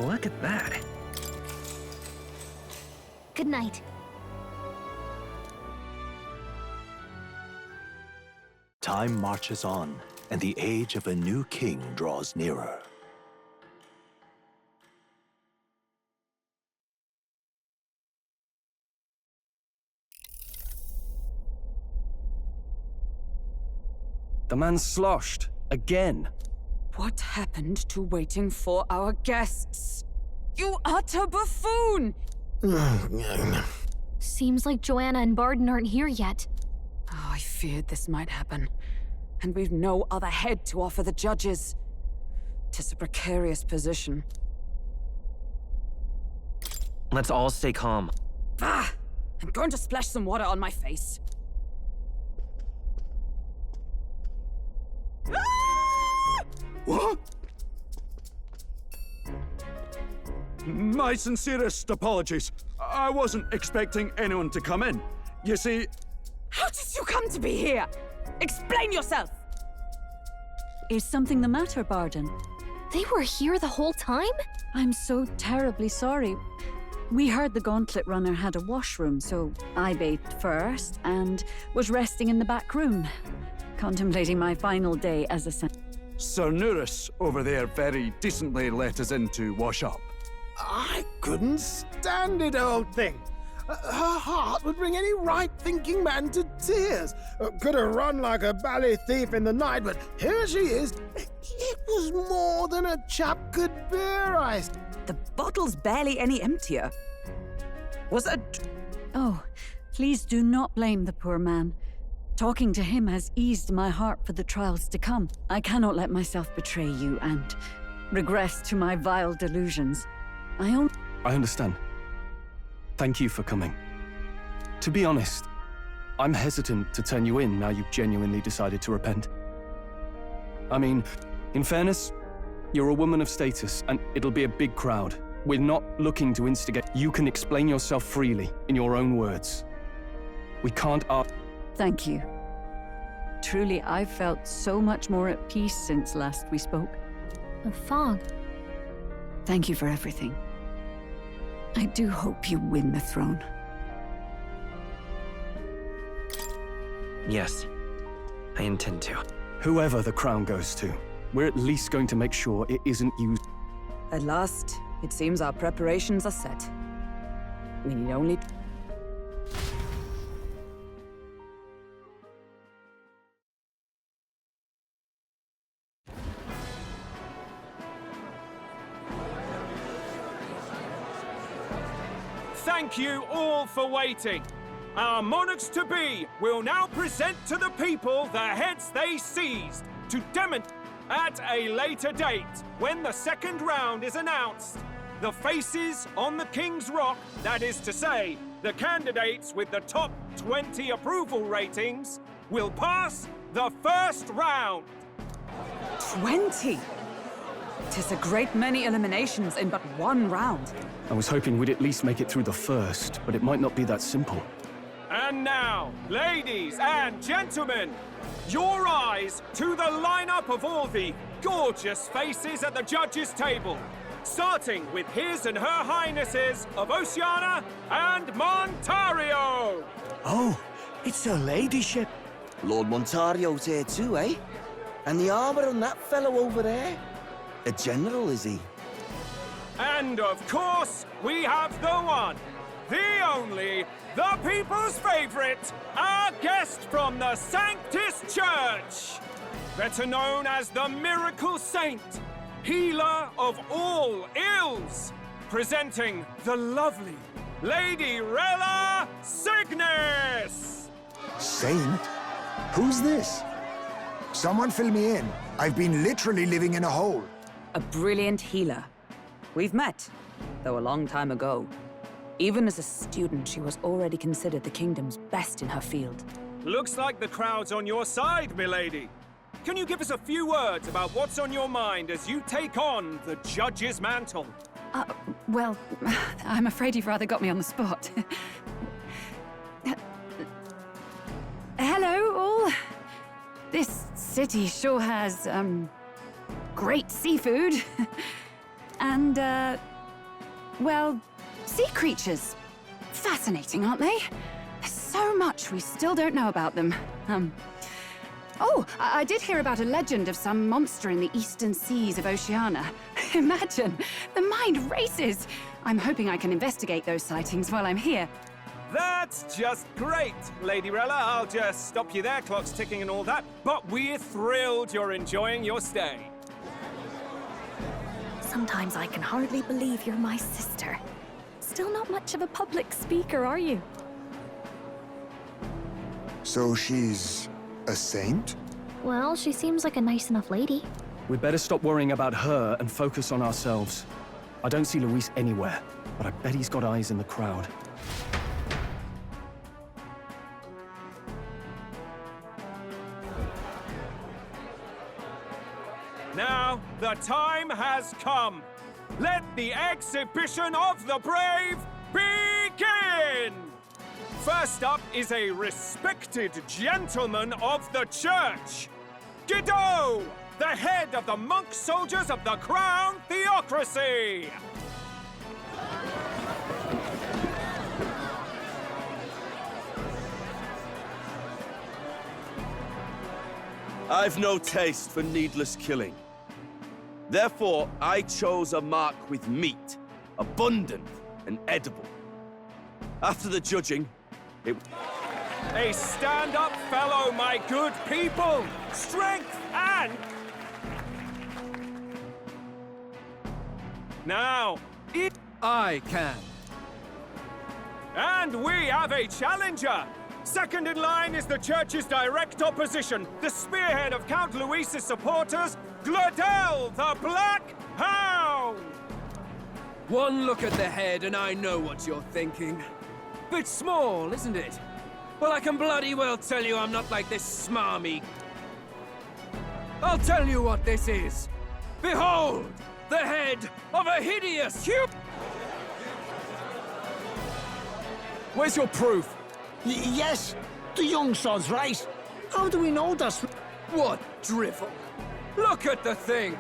Look at that. Good night. Time marches on, and the age of a new king draws nearer. The man's sloshed. Again. What happened to waiting for our guests? You utter buffoon! Seems like Joanna and Barden aren't here yet. Oh, I feared this might happen. And we've no other head to offer the judges. 'Tis a precarious position. Let's all stay calm. Ah! I'm going to splash some water on my face. What? My sincerest apologies. I wasn't expecting anyone to come in. You see... How did you come to be here? Explain yourself! Is something the matter, Barden? They were here the whole time? I'm so terribly sorry. We heard the gauntlet runner had a washroom, so I bathed first and was resting in the back room, contemplating my final day as a Sir Nuris over there very decently let us in to wash up. I couldn't stand it, old thing. Her heart would bring any right-thinking man to tears. Could have run like a bally thief in the night, but here she is. It was more than a chap could bear, The bottle's barely any emptier. Was it... Oh, please do not blame the poor man. Talking to him has eased my heart for the trials to come. I cannot let myself betray you and regress to my vile delusions. I understand. Thank you for coming. To be honest, I'm hesitant to turn you in now you've genuinely decided to repent. I mean, in fairness, you're a woman of status, and it'll be a big crowd. We're not looking to instigate. You can explain yourself freely, in your own words. We can't ask... Thank you. Truly, I've felt so much more at peace since last we spoke. A fog. Thank you for everything. I do hope you win the throne. Yes, I intend to. Whoever the crown goes to, we're at least going to make sure it isn't used. At last, it seems our preparations are set. We need only... Thank you all for waiting. Our monarchs-to-be will now present to the people the heads they seized to demonstrate at a later date, when the second round is announced. The faces on the King's Rock, that is to say, the candidates with the top 20 approval ratings, will pass the first round. 20? 'Tis a great many eliminations in but one round. I was hoping we'd at least make it through the first, but it might not be that simple. And now, ladies and gentlemen, your eyes to the lineup of all the gorgeous faces at the judges' table, starting with His and Her Highnesses of Oceania and Montario. Oh, it's her ladyship. Lord Montario's here too, eh? And the armor on that fellow over there? A general, is he? And of course, we have the one, the only, the people's favorite, our guest from the Sanctus Church, better known as the Miracle Saint, healer of all ills, presenting the lovely Lady Rella Cygnus. Saint? Who's this? Someone fill me in. I've been literally living in a hole. A brilliant healer. We've met, though a long time ago. Even as a student, she was already considered the kingdom's best in her field. Looks like the crowd's on your side, milady. Can you give us a few words about what's on your mind as you take on the judge's mantle? Well, I'm afraid you've rather got me on the spot. Hello, all. This city sure has, great seafood. And, well, sea creatures. Fascinating, aren't they? There's so much we still don't know about them. Oh, I did hear about a legend of some monster in the eastern seas of Oceania. Imagine, the mind races. I'm hoping I can investigate those sightings while I'm here. That's just great, Lady Rella. I'll just stop you there, clock's ticking and all that. But we're thrilled you're enjoying your stay. Sometimes I can hardly believe you're my sister. Still not much of a public speaker, are you? So she's a saint? Well, she seems like a nice enough lady. We'd better stop worrying about her and focus on ourselves. I don't see Luis anywhere, but I bet he's got eyes in the crowd. Now, the time has come. Let the exhibition of the brave begin! First up is a respected gentleman of the church. Guido, the head of the monk soldiers of the Crown Theocracy. I've no taste for needless killing. Therefore, I chose a mark with meat, abundant and edible. After the judging, A stand-up fellow, my good people! Strength and... Now, I can. And we have a challenger! Second in line is the church's direct opposition, the spearhead of Count Luis's supporters, Gladel the Black Hound! One look at the head and I know what you're thinking. Bit small, isn't it? Well, I can bloody well tell you I'm not like this smarmy. I'll tell you what this is. Behold, the head of a hideous Where's your proof? Yes, the young sod's right. How do we know this? What drivel? Look at the thing!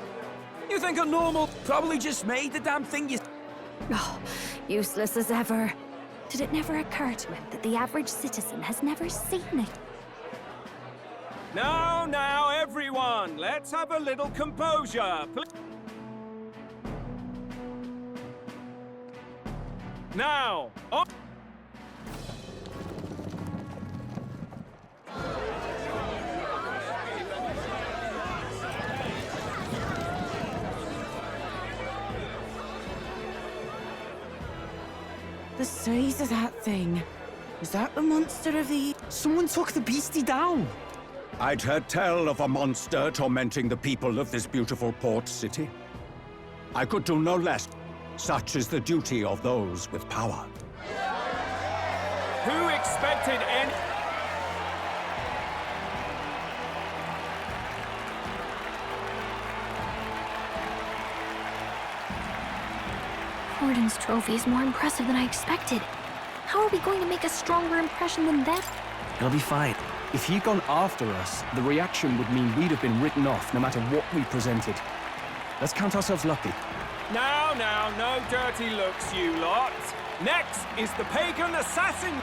You think a normal... probably just made the damn thing you... Oh, useless as ever. Did it never occur to him that the average citizen has never seen it? Now, everyone, let's have a little composure. Now, on... The size of that thing. Is that the monster of the... Someone took the beastie down. I'd heard tell of a monster tormenting the people of this beautiful port city. I could do no less. Such is the duty of those with power. Who expected any... Gordon's trophy is more impressive than I expected. How are we going to make a stronger impression than that? It'll be fine. If he'd gone after us, the reaction would mean we'd have been written off no matter what we presented. Let's count ourselves lucky. Now, no dirty looks, you lot. Next is the pagan assassin.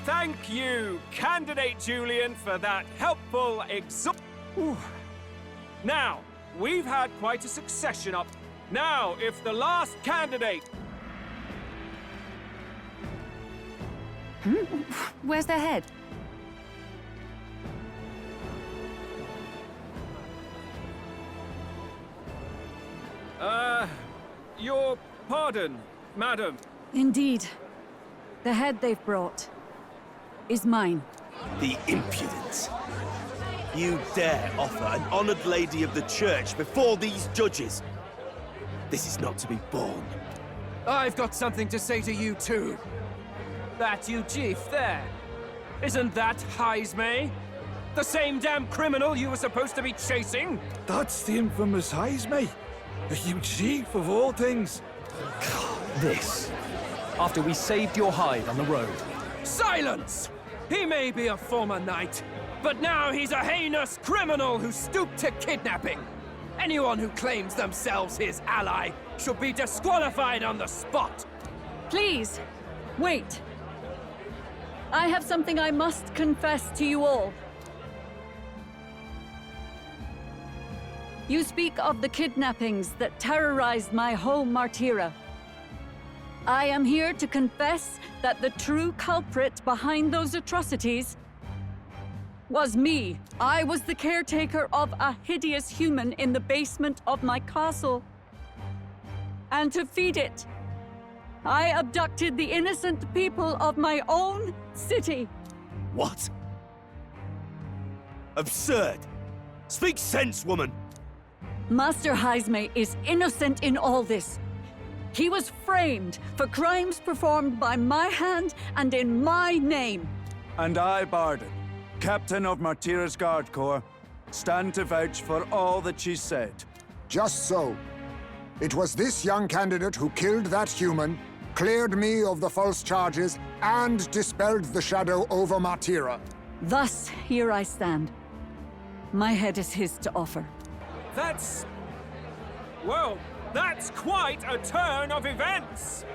Thank you, candidate Julian, for that helpful Now, we've had quite a succession up. Now, if the last candidate... Where's their head? Your pardon, madam. Indeed. The head they've brought is mine. The impudence. You dare offer an honored lady of the church before these judges? This is not to be borne. I've got something to say to you too. That you chief there. Isn't that Heisme? The same damn criminal you were supposed to be chasing? That's the infamous Heisme. The huge chief of all things. This. After we saved your hide on the road. Silence! He may be a former knight, But now he's a heinous criminal who stooped to kidnapping. Anyone who claims themselves his ally should be disqualified on the spot. Please, wait. I have something I must confess to you all. You speak of the kidnappings that terrorized my home, Martira. I am here to confess that the true culprit behind those atrocities was me. I was the caretaker of a hideous human in the basement of my castle. And to feed it, I abducted the innocent people of my own city. What? Absurd! Speak sense, woman! Master Heisme is innocent in all this. He was framed for crimes performed by my hand and in my name. And I, Barden, Captain of Martira's Guard Corps, stand to vouch for all that she said. Just so. It was this young candidate who killed that human, cleared me of the false charges, and dispelled the shadow over Martira. Thus, here I stand. My head is his to offer. That's... well, that's quite a turn of events.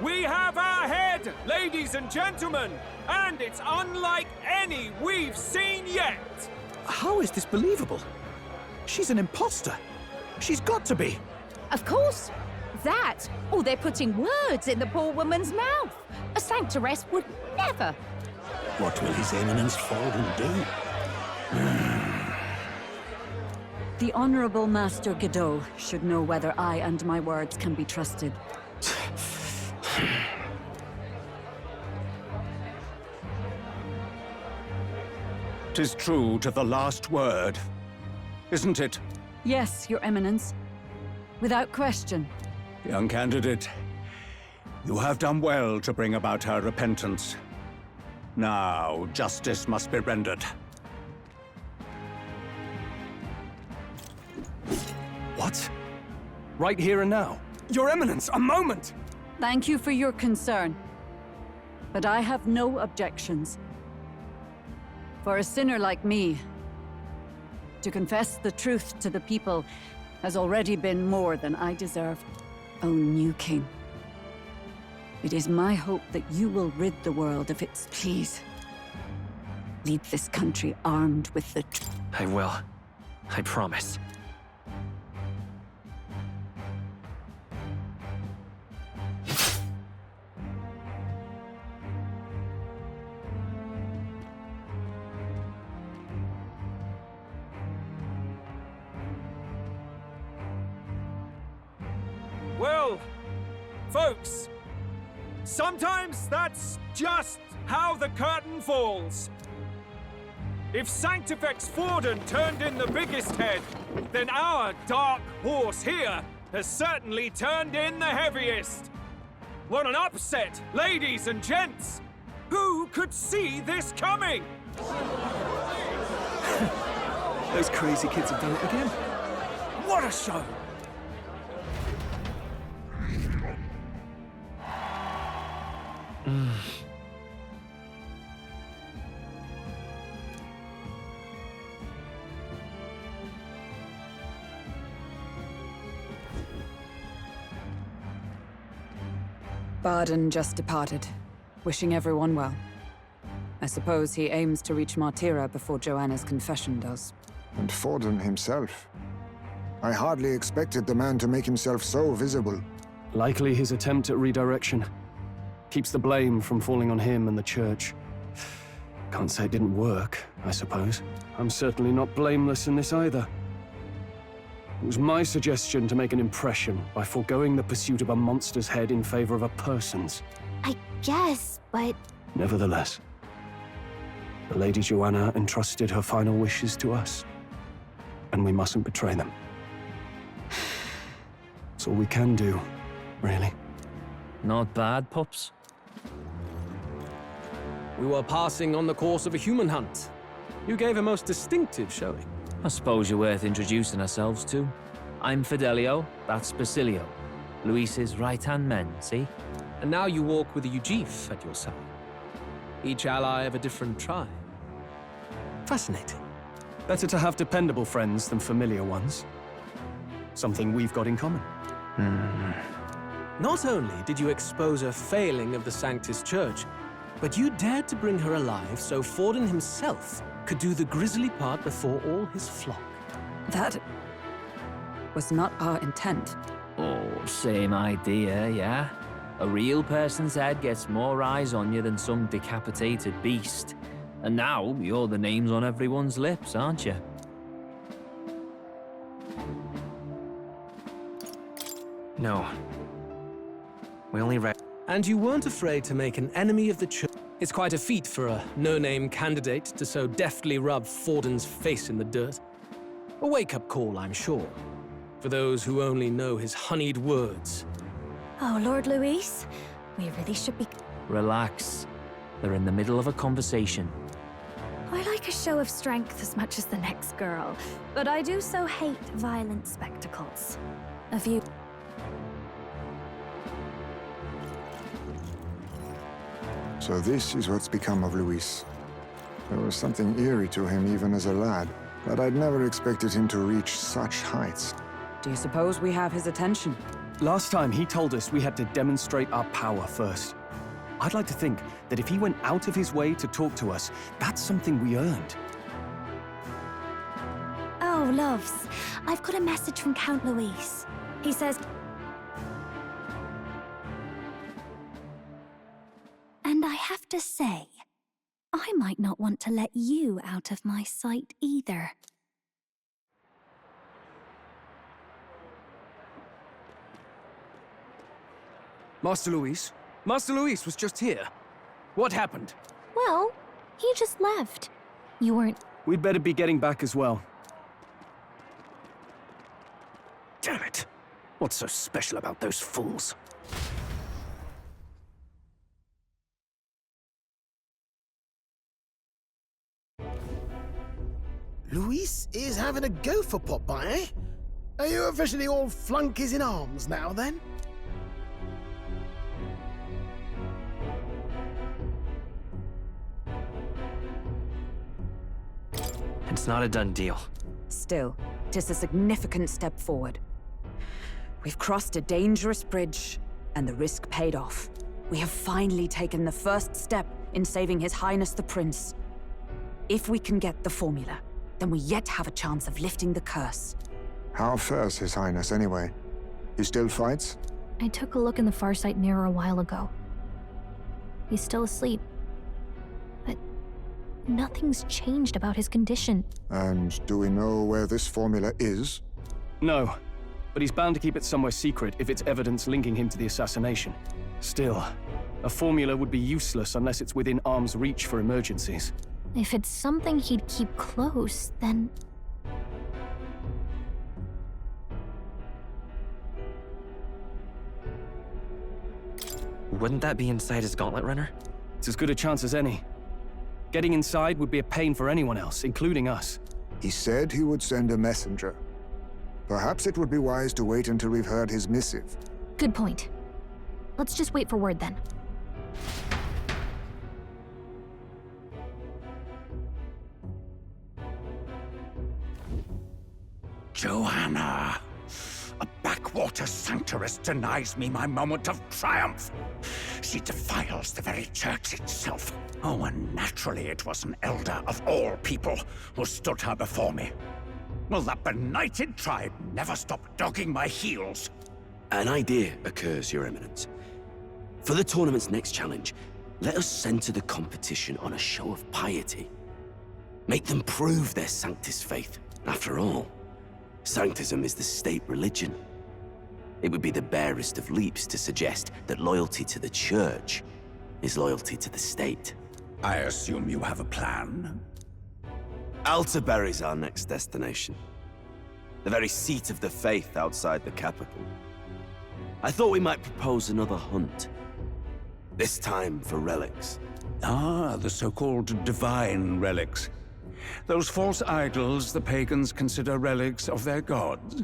We have our head, ladies and gentlemen, and it's unlike any we've seen yet. How is this believable? She's an imposter. She's got to be. Of course. That, or they're putting words in the poor woman's mouth. A sanctoress would never. What will His Eminence Falden do? The Honorable Master Godot should know whether I and my words can be trusted. 'Tis true to the last word, isn't it? Yes, Your Eminence. Without question. Young candidate, you have done well to bring about her repentance. Now, justice must be rendered. What? Right here and now? Your Eminence, a moment! Thank you for your concern. But I have no objections. For a sinner like me, to confess the truth to the people has already been more than I deserve. O new king, it is my hope that you will rid the world of its pleas. Lead this country armed with the I will. I promise. Well, folks, sometimes that's just how the curtain falls. If Sanctifex Forden turned in the biggest head, then our dark horse here has certainly turned in the heaviest. What an upset, ladies and gents! Who could see this coming? Those crazy kids have done it again. What a show! Barden just departed, wishing everyone well. I suppose he aims to reach Martira before Joanna's confession does. And Forden himself. I hardly expected the man to make himself so visible. Likely his attempt at redirection. Keeps the blame from falling on him and the church. Can't say it didn't work, I suppose. I'm certainly not blameless in this either. It was my suggestion to make an impression by foregoing the pursuit of a monster's head in favor of a person's. I guess, but... Nevertheless, the Lady Joanna entrusted her final wishes to us, and we mustn't betray them. It's all we can do, really. Not bad, pups. We were passing on the course of a human hunt. You gave a most distinctive showing. I suppose you're worth introducing ourselves to. I'm Fidelio, that's Basilio. Luis's right-hand men, see? And now you walk with a Ujif at your side. Each ally of a different tribe. Fascinating. Better to have dependable friends than familiar ones. Something we've got in common. Not only did you expose a failing of the Sanctus Church, but you dared to bring her alive so Forden himself could do the grisly part before all his flock. That was not our intent. Oh, same idea, yeah? A real person's head gets more eyes on you than some decapitated beast. And now, you're the names on everyone's lips, aren't you? No. We only read. And you weren't afraid to make an enemy of the church. It's quite a feat for a no-name candidate to so deftly rub Forden's face in the dirt. A wake-up call, I'm sure, for those who only know his honeyed words. Oh, Lord Luis, we really should be... Relax. They're in the middle of a conversation. I like a show of strength as much as the next girl, but I do so hate violent spectacles. A few... So this is what's become of Luis. There was something eerie to him even as a lad, but I'd never expected him to reach such heights. Do you suppose we have his attention? Last time he told us we had to demonstrate our power first. I'd like to think that if he went out of his way to talk to us, that's something we earned. Oh, loves, I've got a message from Count Luis. He says... And I have to say, I might not want to let you out of my sight either. Master Luis? Master Luis was just here. What happened? Well, he just left. You weren't... We'd better be getting back as well. Damn it. What's so special about those fools? Luis is having a go for Popeye, eh? Are you officially all flunkies in arms now, then? It's not a done deal. Still, it is a significant step forward. We've crossed a dangerous bridge, and the risk paid off. We have finally taken the first step in saving His Highness the Prince. If we can get the formula, then we yet have a chance of lifting the curse. How fares His Highness, anyway? He still fights? I took a look in the Farsight mirror a while ago. He's still asleep. But nothing's changed about his condition. And do we know where this formula is? No, but he's bound to keep it somewhere secret if it's evidence linking him to the assassination. Still, a formula would be useless unless it's within arm's reach for emergencies. If it's something he'd keep close, then... Wouldn't that be inside his gauntlet runner? It's as good a chance as any. Getting inside would be a pain for anyone else, including us. He said he would send a messenger. Perhaps it would be wise to wait until we've heard his missive. Good point. Let's just wait for word then. Joanna! A backwater sanctuarist denies me my moment of triumph! She defiles the very church itself. Oh, and naturally it was an elder of all people who stood her before me. Will that benighted tribe never stop dogging my heels? An idea occurs, Your Eminence. For the tournament's next challenge, let us center the competition on a show of piety. Make them prove their Sanctus faith. After all, Sanctism is the state religion. It would be the barest of leaps to suggest that loyalty to the Church is loyalty to the state. I assume you have a plan? Altaberry's our next destination. The very seat of the faith outside the capital. I thought we might propose another hunt. This time for relics. Ah, the so-called divine relics. Those false idols the pagans consider relics of their gods.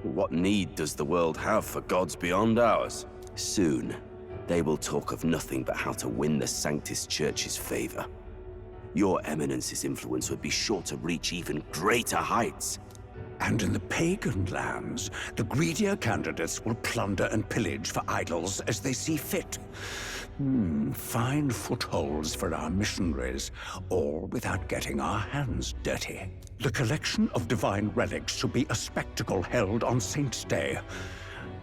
What need does the world have for gods beyond ours? Soon, they will talk of nothing but how to win the Sanctus Church's favor. Your Eminence's influence would be sure to reach even greater heights. And in the pagan lands, the greedier candidates will plunder and pillage for idols as they see fit. Fine footholds for our missionaries, all without getting our hands dirty. The collection of divine relics should be a spectacle held on Saint's Day.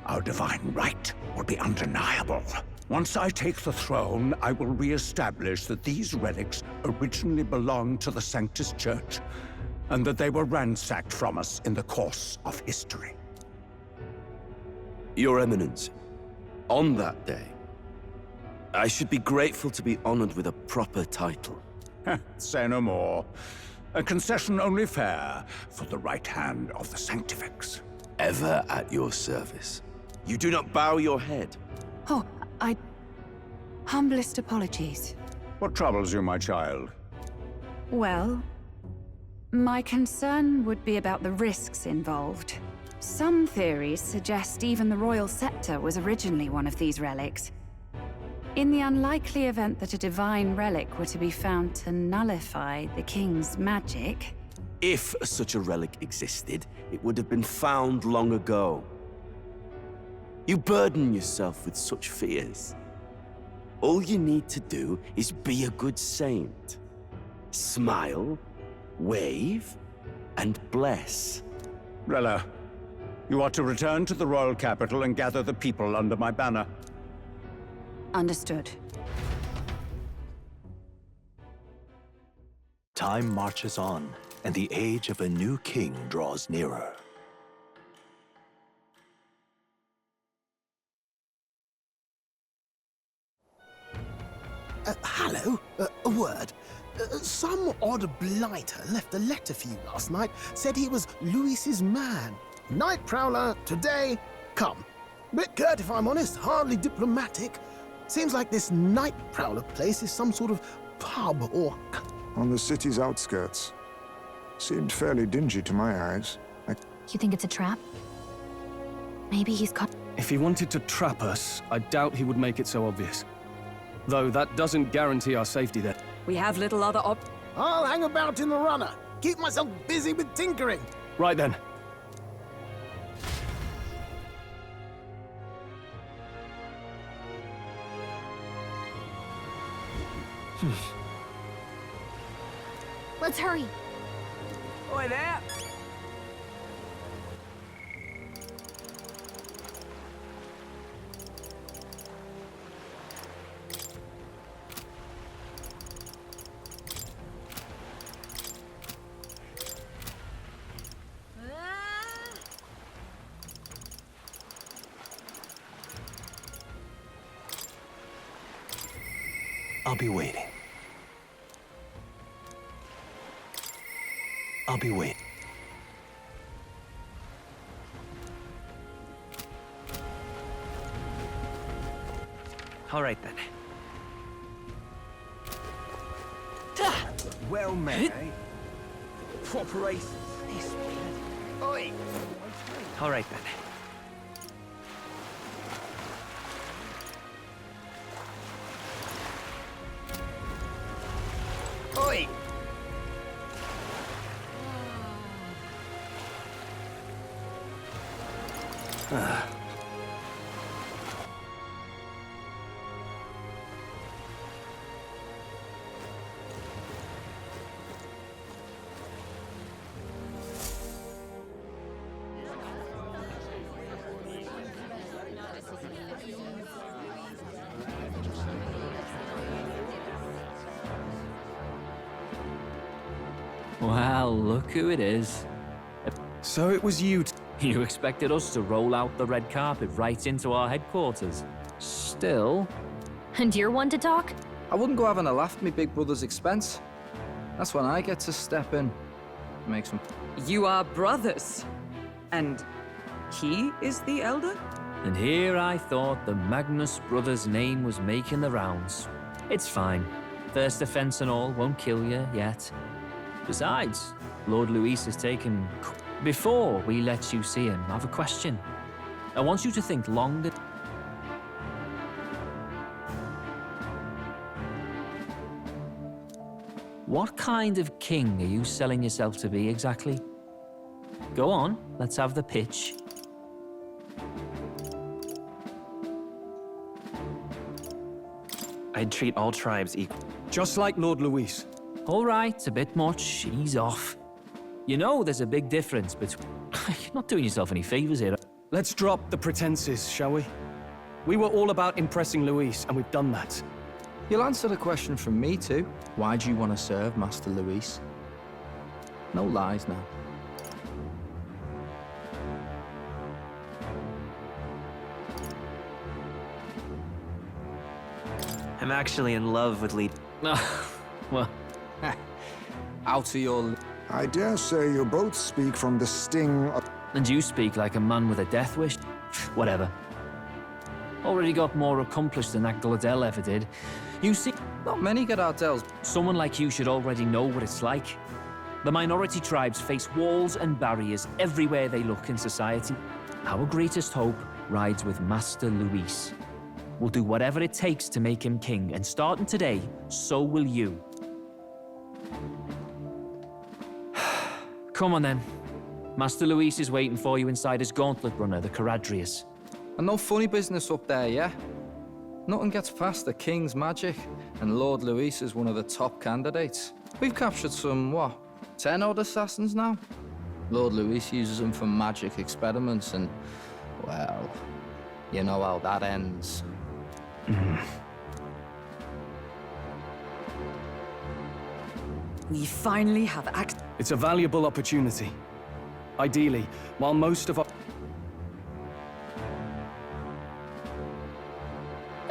Our divine right will be undeniable. Once I take the throne, I will re-establish that these relics originally belonged to the Sanctus Church, and that they were ransacked from us in the course of history. Your Eminence, on that day, I should be grateful to be honored with a proper title. Say no more. A concession only fair for the right hand of the Sanctifex. Ever at your service. You do not bow your head. Oh, humblest apologies. What troubles you, my child? Well, my concern would be about the risks involved. Some theories suggest even the royal scepter was originally one of these relics. In the unlikely event that a divine relic were to be found to nullify the king's magic... If such a relic existed, it would have been found long ago. You burden yourself with such fears. All you need to do is be a good saint. Smile, wave, and bless. Rella, you are to return to the royal capital and gather the people under my banner. Understood. Time marches on, and the age of a new king draws nearer. Hello? A word. Some odd blighter left a letter for you last night. Said he was Louis's man. Night prowler, today, come. Bit curt if I'm honest, hardly diplomatic. Seems like this night prowler place is some sort of pub or... On the city's outskirts. Seemed fairly dingy to my eyes. You think it's a trap? Maybe he's caught... If he wanted to trap us, I doubt he would make it so obvious. Though that doesn't guarantee our safety there. We have little other I'll hang about in the runner. Keep myself busy with tinkering. Right then. Let's hurry. Oi there! I'll be waiting. I'll be waiting. All right then. Well met, eh? Proper aces. Oi! All right then. Oi! Well, look who it is. So it was you. You expected us to roll out the red carpet right into our headquarters. Still... And you're one to talk? I wouldn't go having a laugh at me big brother's expense. That's when I get to step in. Make some... You are brothers. And he is the elder? And here I thought the Magnus brothers' name was making the rounds. It's fine. First offense and all won't kill you yet. Besides, Lord Luis has taken... Before we let you see him, I have a question. I want you to think longer... What kind of king are you selling yourself to be exactly? Go on, let's have the pitch. I'd treat all tribes equal. Just like Lord Luis. All right, a bit much. Ease off. You know there's a big difference between... You're not doing yourself any favors here. Let's drop the pretenses, shall we? We were all about impressing Luis, and we've done that. You'll answer the question from me too. Why do you want to serve Master Luis? No lies now. I'm actually in love with Lead. Well... Out of your... I dare say you both speak from the sting of... And you speak like a man with a death wish? Whatever. Already got more accomplished than that Gladel ever did. You see... Not many get Ardell's. Someone like you should already know what it's like. The minority tribes face walls and barriers everywhere they look in society. Our greatest hope rides with Master Luis. We'll do whatever it takes to make him king, and starting today, so will you. Come on then. Master Luis is waiting for you inside his gauntlet runner, the Caradrius. And no funny business up there, yeah? Nothing gets past the king's magic, and Lord Luis is one of the top candidates. We've captured some, what, 10 odd assassins now? Lord Luis uses them for magic experiments, and, well, you know how that ends. We finally have It's a valuable opportunity. Ideally, while most of our...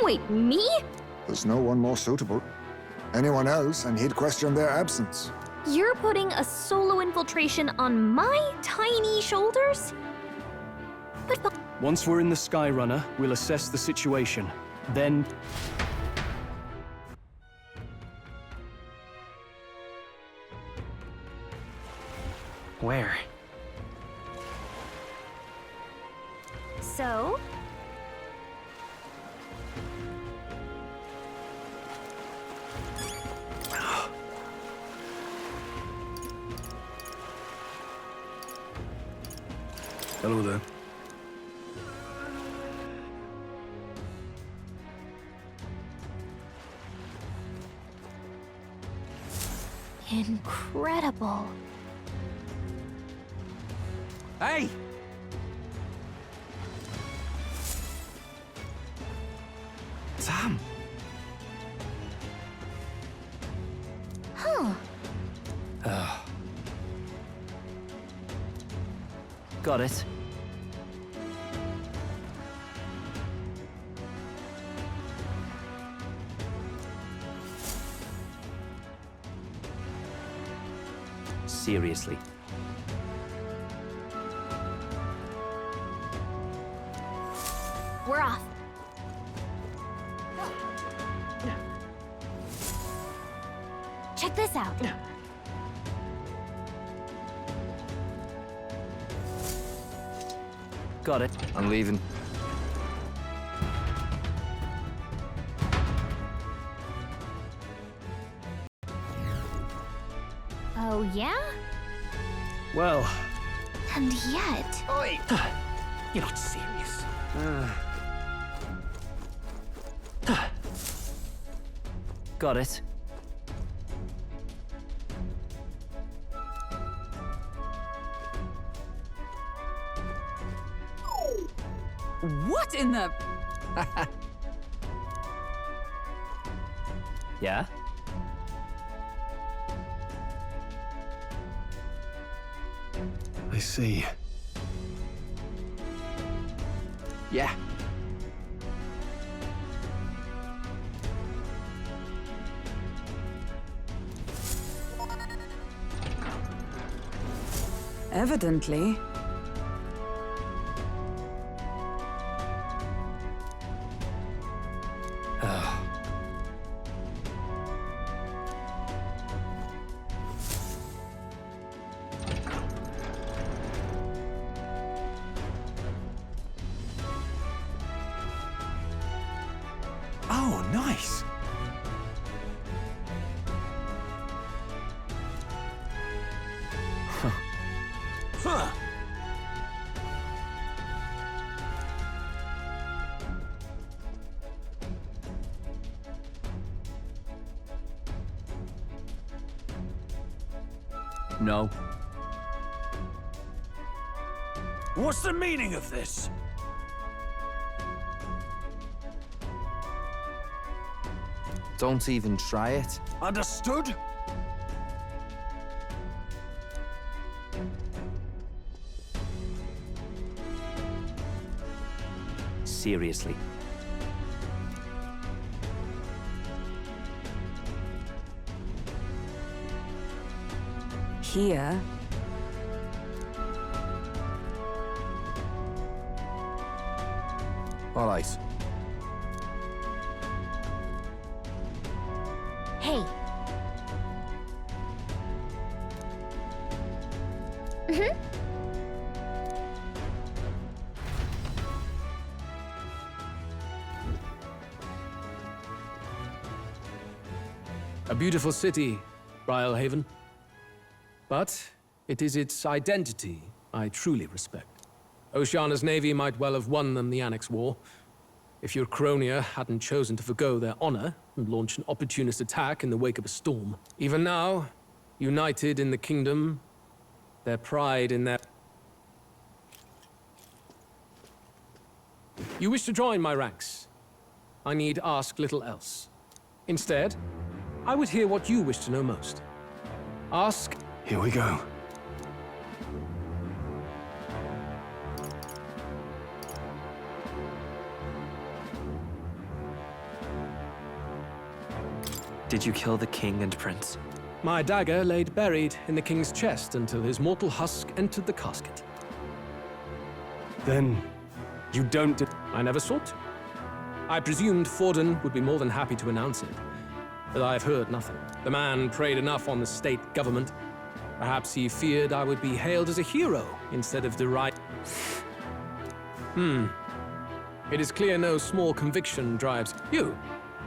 Wait, me? There's no one more suitable. Anyone else, and he'd question their absence. You're putting a solo infiltration on my tiny shoulders? But... Once we're in the Skyrunner, we'll assess the situation. Then... Where? So? Hello there. Incredible. Hey! Sam! Huh. Got it. Seriously. We're off. Check this out. Got it. I'm leaving. Oh, yeah? Well... And yet... Oi! You're not serious. Got it. What in the... Yeah? I see. Yeah. Evidently. Oh, nice. Huh. No. What's the meaning of this? Don't even try it. Understood? Seriously. Here. All right. Hey. A beautiful city, Haven. But it is its identity I truly respect. Oceana's navy might well have won them the Annex War, if your Cronia hadn't chosen to forgo their honor and launch an opportunist attack in the wake of a storm. Even now, united in the kingdom, their pride in their... You wish to join my ranks. I need ask little else. Instead, I would hear what you wish to know most. Ask... Here we go. Did you kill the king and prince? My dagger laid buried in the king's chest until his mortal husk entered the casket. Then, you don't... I never sought to. I presumed Forden would be more than happy to announce it, but I've heard nothing. The man preyed enough on the state government. Perhaps he feared I would be hailed as a hero instead of derided. It is clear no small conviction drives you.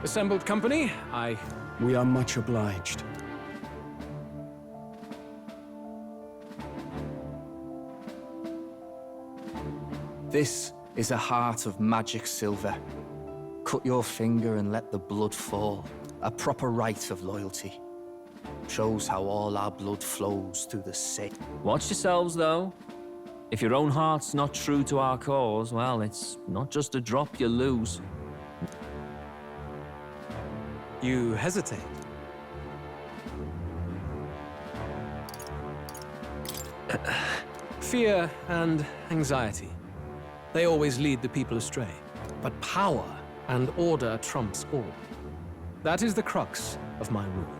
Assembled company, We are much obliged. This is a heart of magic silver. Cut your finger and let the blood fall. A proper rite of loyalty. Shows how all our blood flows through the sea. Watch yourselves, though. If your own heart's not true to our cause, well, it's not just a drop you lose. You hesitate. Fear and anxiety. They always lead the people astray. But power and order trumps all. That is the crux of my rule.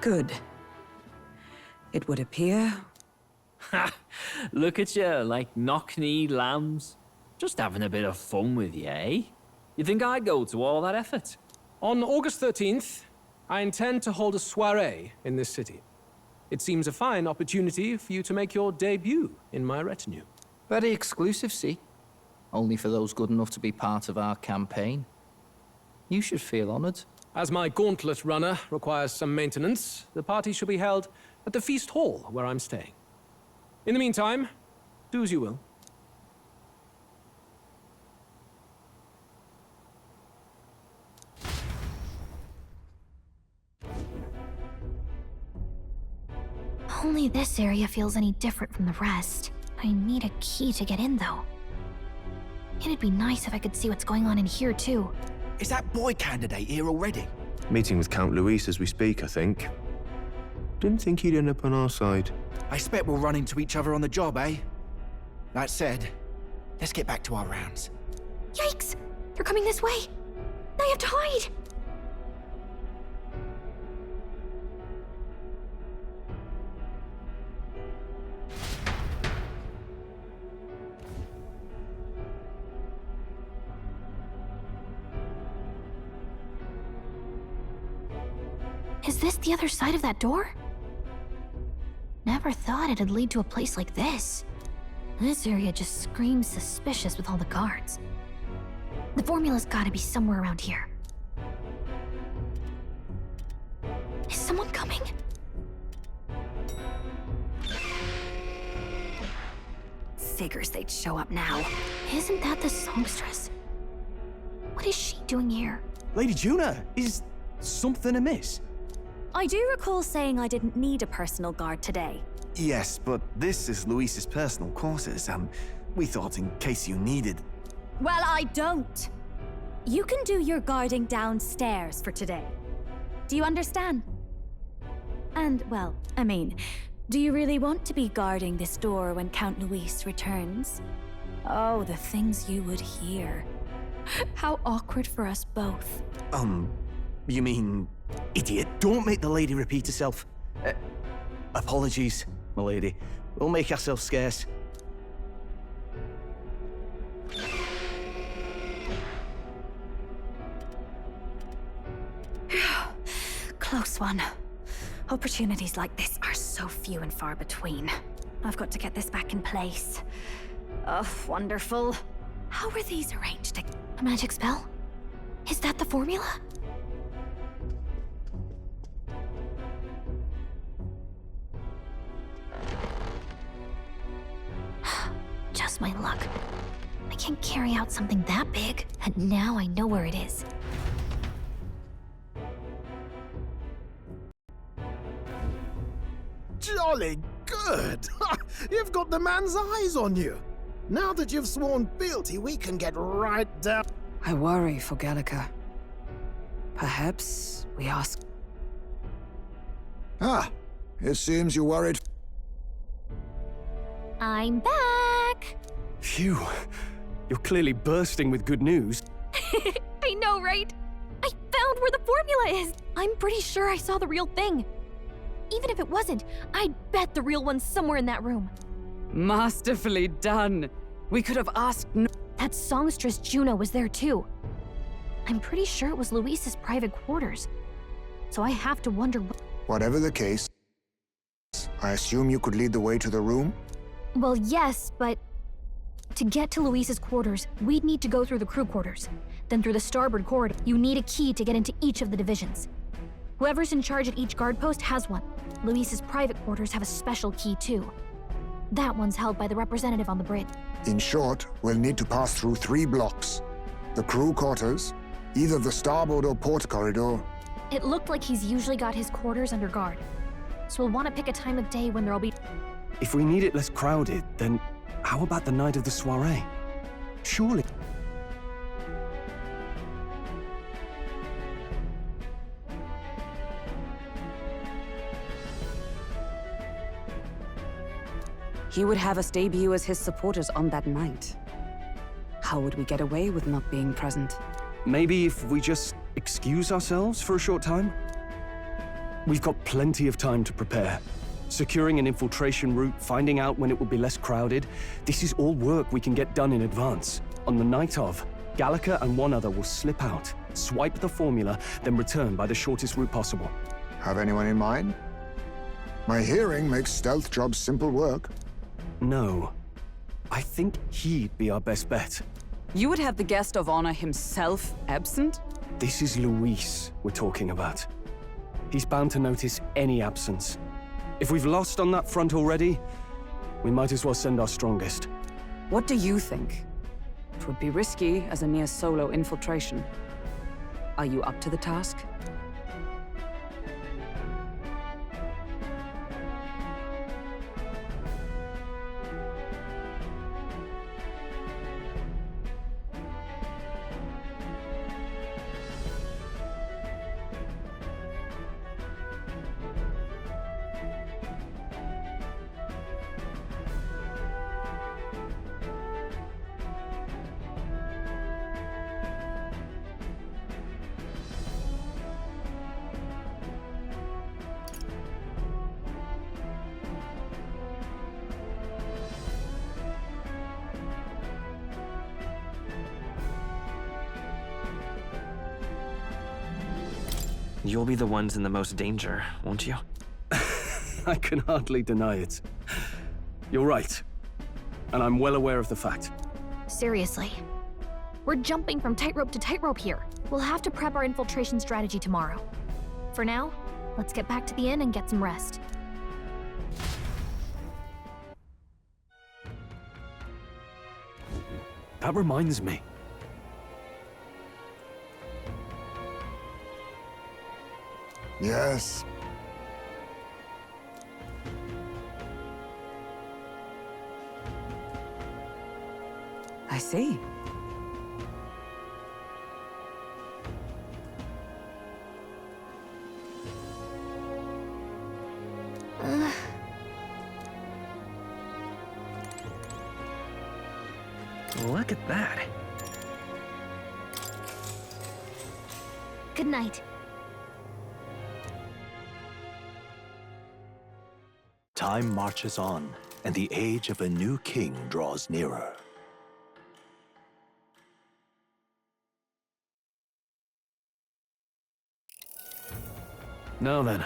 Good. It would appear... Ha! Look at you, like knock-kneed lambs. Just having a bit of fun with you, eh? You think I'd go to all that effort? On August 13th, I intend to hold a soiree in this city. It seems a fine opportunity for you to make your debut in my retinue. Very exclusive, see? Only for those good enough to be part of our campaign. You should feel honored. As my gauntlet runner requires some maintenance, the party shall be held at the feast hall where I'm staying. In the meantime, do as you will. Only this area feels any different from the rest. I need a key to get in, though. It'd be nice if I could see what's going on in here, too. Is that boy candidate here already? Meeting with Count Luis as we speak, I think. Didn't think he'd end up on our side. I expect we'll run into each other on the job, eh? That said, let's get back to our rounds. Yikes! They're coming this way! I have to hide! Is this the other side of that door? Never thought it'd lead to a place like this. This area just screams suspicious with all the guards. The formula's gotta be somewhere around here. Is someone coming? Figures they'd show up now. Isn't that the songstress? What is she doing here? Lady Juna, is something amiss? I do recall saying I didn't need a personal guard today. Yes, but this is Luis's personal quarters, and we thought in case you needed... Well, I don't. You can do your guarding downstairs for today. Do you understand? And, well, I mean, do you really want to be guarding this door when Count Luis returns? Oh, the things you would hear. How awkward for us both. You mean... Idiot, don't make the lady repeat herself. Apologies, my lady. We'll make ourselves scarce. Close one. Opportunities like this are so few and far between. I've got to get this back in place. Oh, wonderful. How were these arranged? A magic spell? Is that the formula? Just my luck. I can't carry out something that big, and now I know where it is. Jolly good! You've got the man's eyes on you. Now that you've sworn fealty, we can get right down. I worry for Gallica. Perhaps we ask... Ah, it seems you worried. I'm back! Phew. You're clearly bursting with good news. I know, right? I found where the formula is! I'm pretty sure I saw the real thing. Even if it wasn't, I'd bet the real one's somewhere in that room. Masterfully done. We could have asked... That songstress Juno was there too. I'm pretty sure it was Luis's private quarters. So I have to wonder... Whatever the case, I assume you could lead the way to the room? Well, yes, but... To get to Luis's quarters, we'd need to go through the crew quarters. Then through the starboard corridor, you need a key to get into each of the divisions. Whoever's in charge at each guard post has one. Luis's private quarters have a special key too. That one's held by the representative on the bridge. In short, we'll need to pass through 3 blocks. The crew quarters, either the starboard or port corridor. It looked like he's usually got his quarters under guard. So we'll want to pick a time of day when there'll be... If we need it less crowded, then how about the night of the soiree? Surely... He would have us debut as his supporters on that night. How would we get away with not being present? Maybe if we just excuse ourselves for a short time? We've got plenty of time to prepare. Securing an infiltration route, finding out when it will be less crowded. This is all work we can get done in advance. On the night of, Gallica and one other will slip out, swipe the formula, then return by the shortest route possible. Have anyone in mind? My hearing makes stealth jobs simple work. No. I think he'd be our best bet. You would have the guest of honor himself absent? This is Luis we're talking about. He's bound to notice any absence. If we've lost on that front already, we might as well send our strongest. What do you think? It would be risky as a near solo infiltration. Are you up to the task? You'll be the ones in the most danger, won't you? I can hardly deny it. You're right. And I'm well aware of the fact. Seriously. We're jumping from tightrope to tightrope here. We'll have to prep our infiltration strategy tomorrow. For now, Let's get back to the inn and get some rest. That reminds me. Yes. I see. Look at that. Good night. Time marches on, and the age of a new king draws nearer. Now then.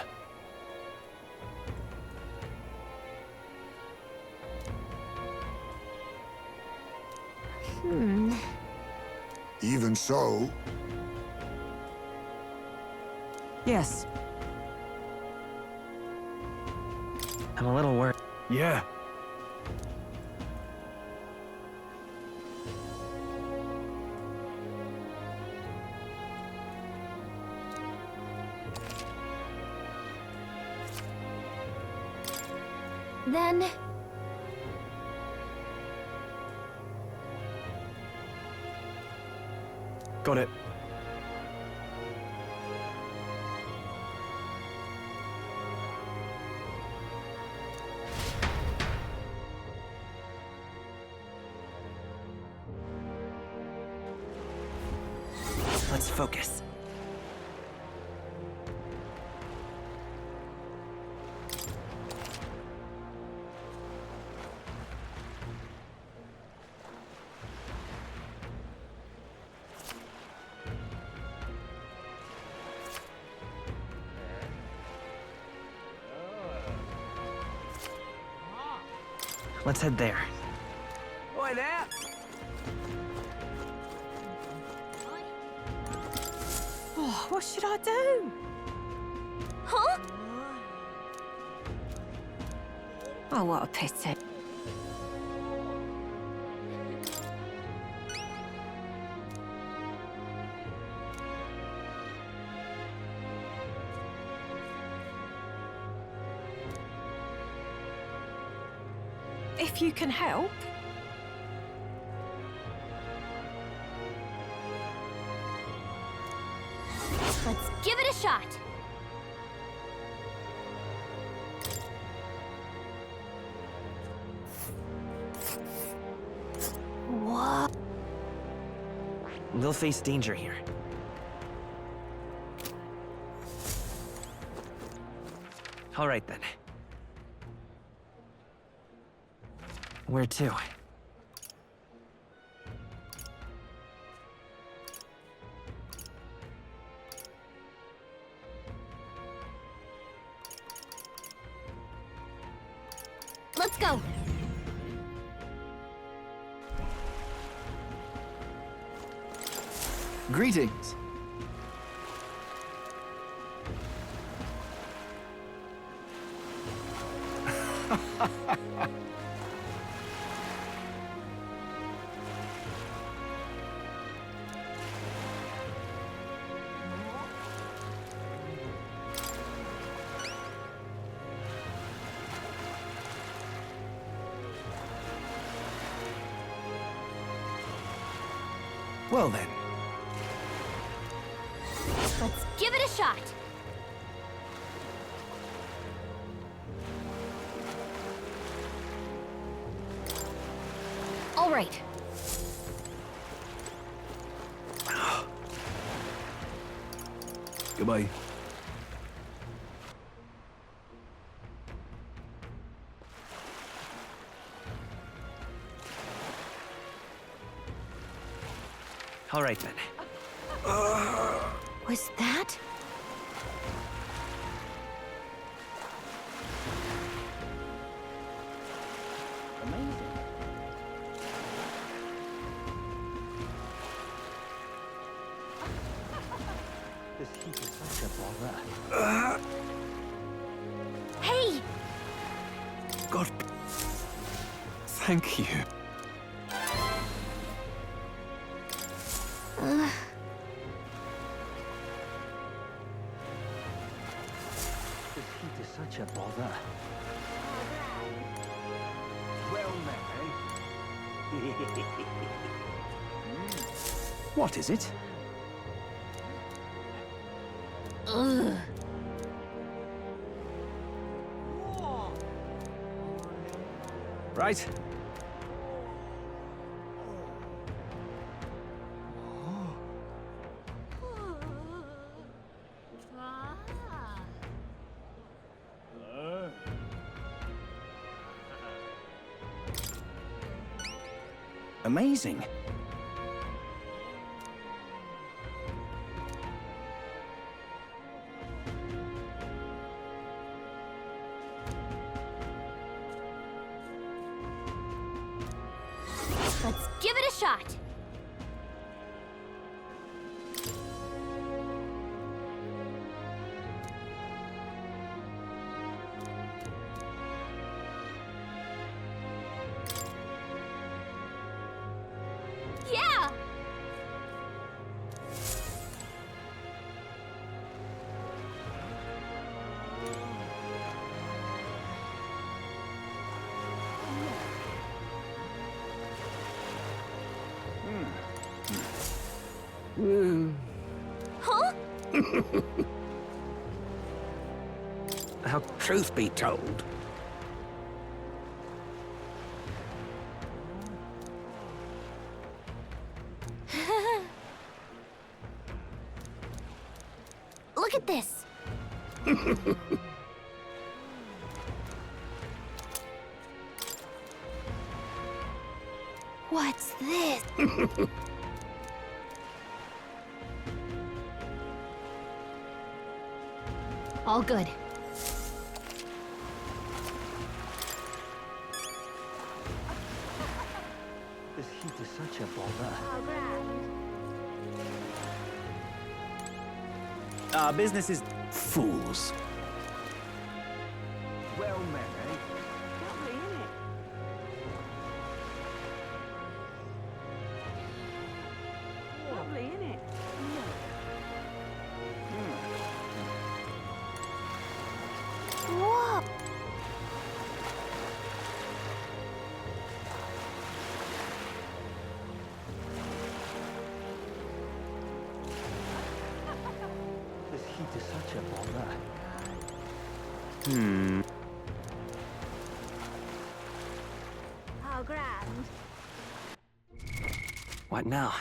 Even so... Yes. I'm a little worried. Yeah. Then... Got it. Let's focus. Let's head there. Oi there! Oh, what should I do? Huh? Oh, what a pity. If you can help. Let's give it a shot. What? We'll face danger here. All right then. Where to? Let's go. Greetings. Well then. Let's give it a shot. All right. Goodbye. All right then. Was that? This heat is such a bother. God. Thank you. This heat is such a bother. Well met, eh? What is it? Ugh. Right. Amazing. Let's give it a shot. Yeah! Huh? Now, truth be told, Look at this. What's this? All good. This heat is such a bother. Our business is fools. Well met, eh? Lovely, innit? Lovely, innit? Whoa! This heat is such a bother. How grand. What now?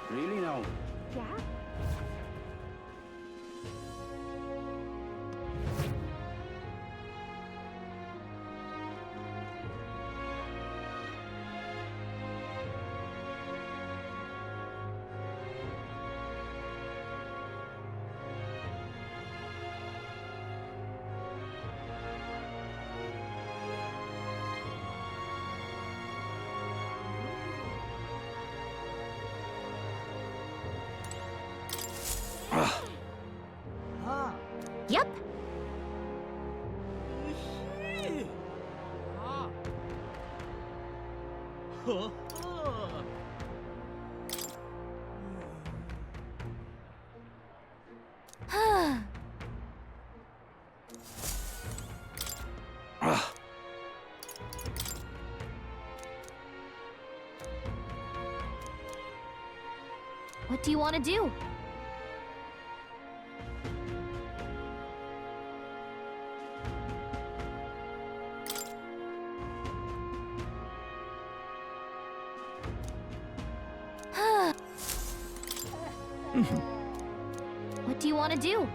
Really now? Yeah? Yep. What do you want to do? What do you want to do?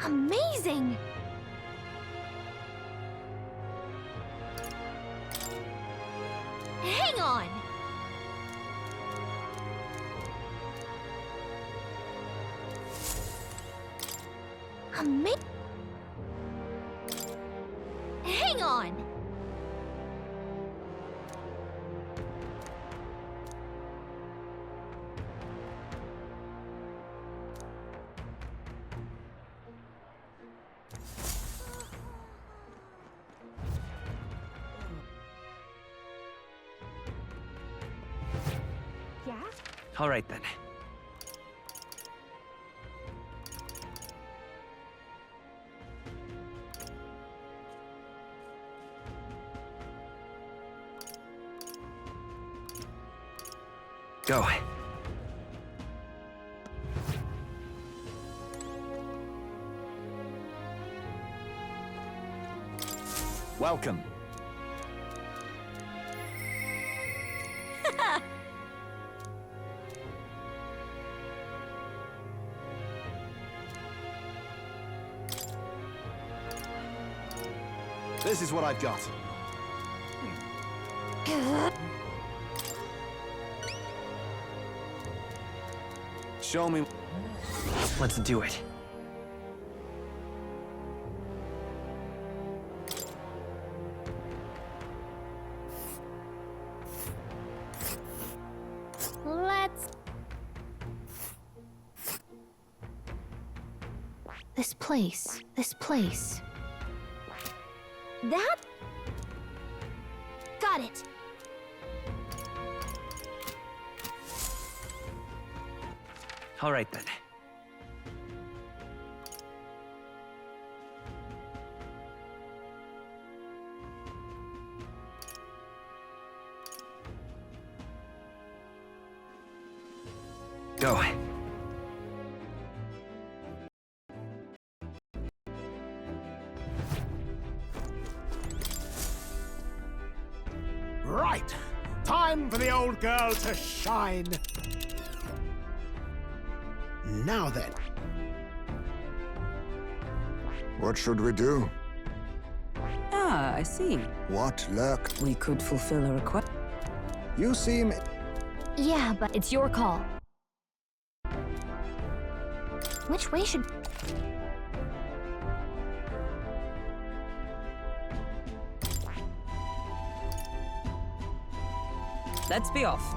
Amazing! Hang on! Hang on! Yeah? All right, then. Go. Welcome. This is what I've got. Show me. Let's do it. Let's... This place. That? Got it. All right, then. Go. Right. Time for the old girl to shine. Now then. What should we do? Ah, I see. What lurk? We could fulfill a request. You seem... Yeah, but it's your call. Which way should... Let's be off.